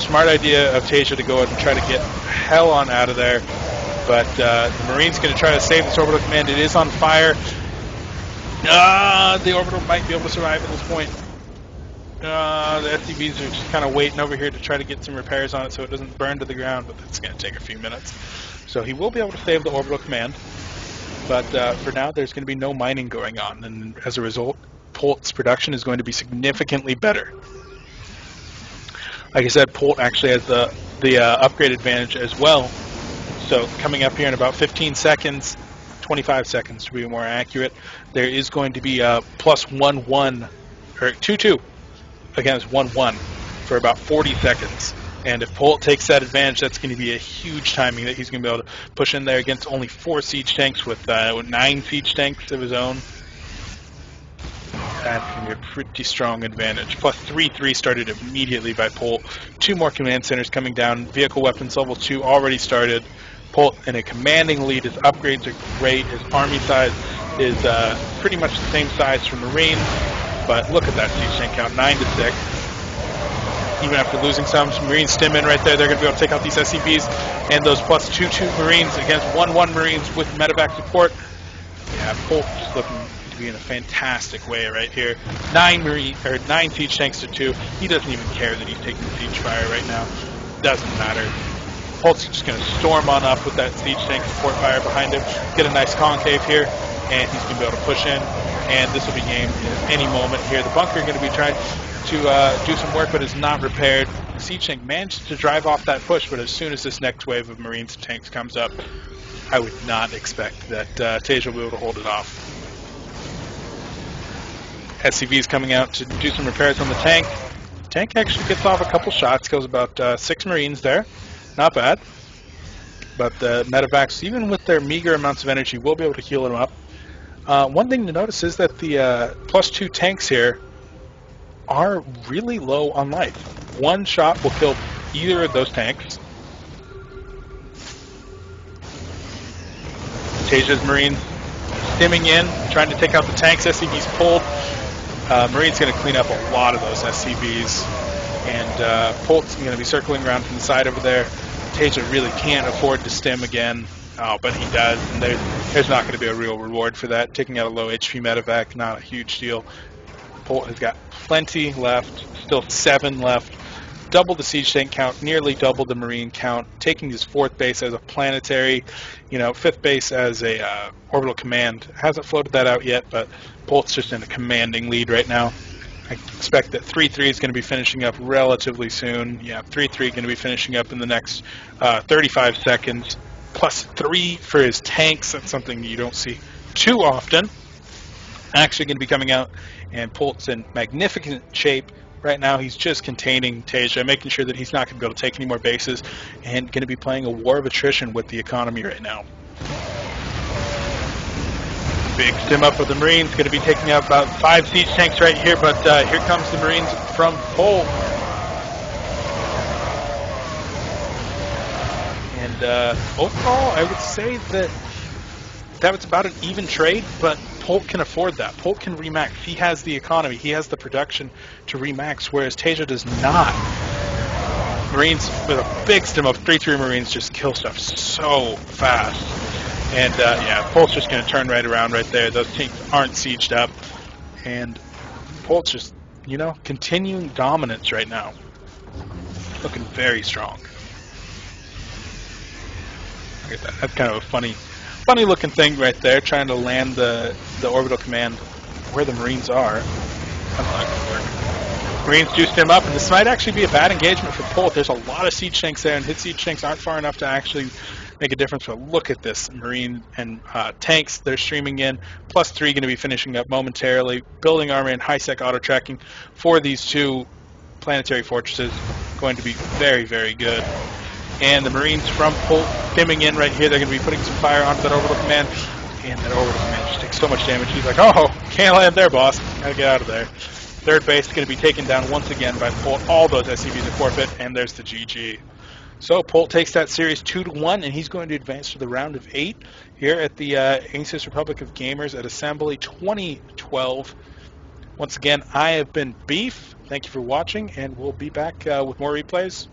smart idea of Taeja to go ahead and try to get hell on out of there. But the Marine's going to try to save this orbital command. It is on fire. The orbital might be able to survive at this point. The SCVs are just kind of waiting over here to try to get some repairs on it so it doesn't burn to the ground, but that's going to take a few minutes. So he will be able to save the orbital command. But for now, there's going to be no mining going on, and as a result, Polt's production is going to be significantly better. Like I said, Polt actually has the upgrade advantage as well. So coming up here in about 15 seconds, 25 seconds to be more accurate, there is going to be a plus 1-1, or 2-2 against 1-1 for about 40 seconds. And if Polt takes that advantage, that's going to be a huge timing that he's going to be able to push in there against only 4 siege tanks with 9 siege tanks of his own. That's going to be a pretty strong advantage. Plus 3-3 started immediately by Polt. 2 more command centers coming down. Vehicle weapons level 2 already started. Polt in a commanding lead. His upgrades are great. His army size is pretty much the same size for Marine. But look at that siege tank count, 9-6. Even after losing some Marines stim in right there, they're going to be able to take out these SCVs and those plus 2-2 Marines against 1-1 Marines with medevac support. Yeah, Polt just looking to be in a fantastic way right here. 9 siege tanks to 2. He doesn't even care that he's taking siege fire right now. Doesn't matter. Polt's just going to storm on up with that siege tank support fire behind him. Get a nice concave here, and he's going to be able to push in. And this will be game at any moment here. The bunker going to be trying to do some work, but is not repaired. The siege tank managed to drive off that push, but as soon as this next wave of Marines and tanks comes up, I would not expect that Taeja will be able to hold it off. SCV is coming out to do some repairs on the tank. The tank actually gets off a couple shots, kills about 6 Marines there. Not bad. But the medevacs, even with their meager amounts of energy, will be able to heal them up. One thing to notice is that the plus 2 tanks here are really low on life. 1 shot will kill either of those tanks. Taeja's Marines stimming in, trying to take out the tanks. SCV's pulled. Marine's going to clean up a lot of those SCVs. And Polt's going to be circling around from the side over there. Taeja really can't afford to stim again. Oh, but he does. And there's not going to be a real reward for that. Taking out a low HP medevac, not a huge deal. Polt has got plenty left, still 7 left. Double the siege tank count, nearly double the Marine count. Taking his 4th base as a planetary, 5th base as a orbital command. Hasn't floated that out yet, but Polt's just in a commanding lead right now. I expect that 3-3 is going to be finishing up relatively soon. Yeah, 3-3 going to be finishing up in the next 35 seconds. Plus 3 for his tanks. That's something you don't see too often. Actually going to be coming out, and Polt's in magnificent shape. Right now he's just containing Taeja, making sure that he's not going to be able to take any more bases, and going to be playing a war of attrition with the economy right now. Big stim up of the Marines, going to be taking out about 5 siege tanks right here, but here comes the Marines from Polt. And overall, I would say that was about an even trade, but Polt can afford that. Polt can remax. He has the economy. He has the production to remax, whereas Taeja does not. Marines with a big stim of 3-3 Marines just kill stuff so fast. And yeah, Polt's just going to turn right around right there. Those tanks aren't sieged up. And Polt's just, continuing dominance right now. Looking very strong. Look at that. That's kind of a funny looking thing right there, trying to land the orbital command where the Marines are. Marines juiced him up, and this might actually be a bad engagement for Polt. There's a lot of siege tanks there, and his siege tanks aren't far enough to actually make a difference. But look at this, Marine and tanks, they're streaming in. Plus 3 going to be finishing up momentarily. Building armor and high-sec auto-tracking for these 2 planetary fortresses going to be very, very good. And the Marines from Polt stimming in right here. They're going to be putting some fire onto that orbital command. And that orbital command just takes so much damage. He's like, oh, can't land there, boss. Gotta get out of there. 3rd base is going to be taken down once again by Polt. All those SCVs are forfeit, and there's the GG. So Polt takes that series 2-1, and he's going to advance to the round of 8 here at the Ancient Republic of Gamers at Assembly 2012. Once again, I have been Beef. Thank you for watching, and we'll be back with more replays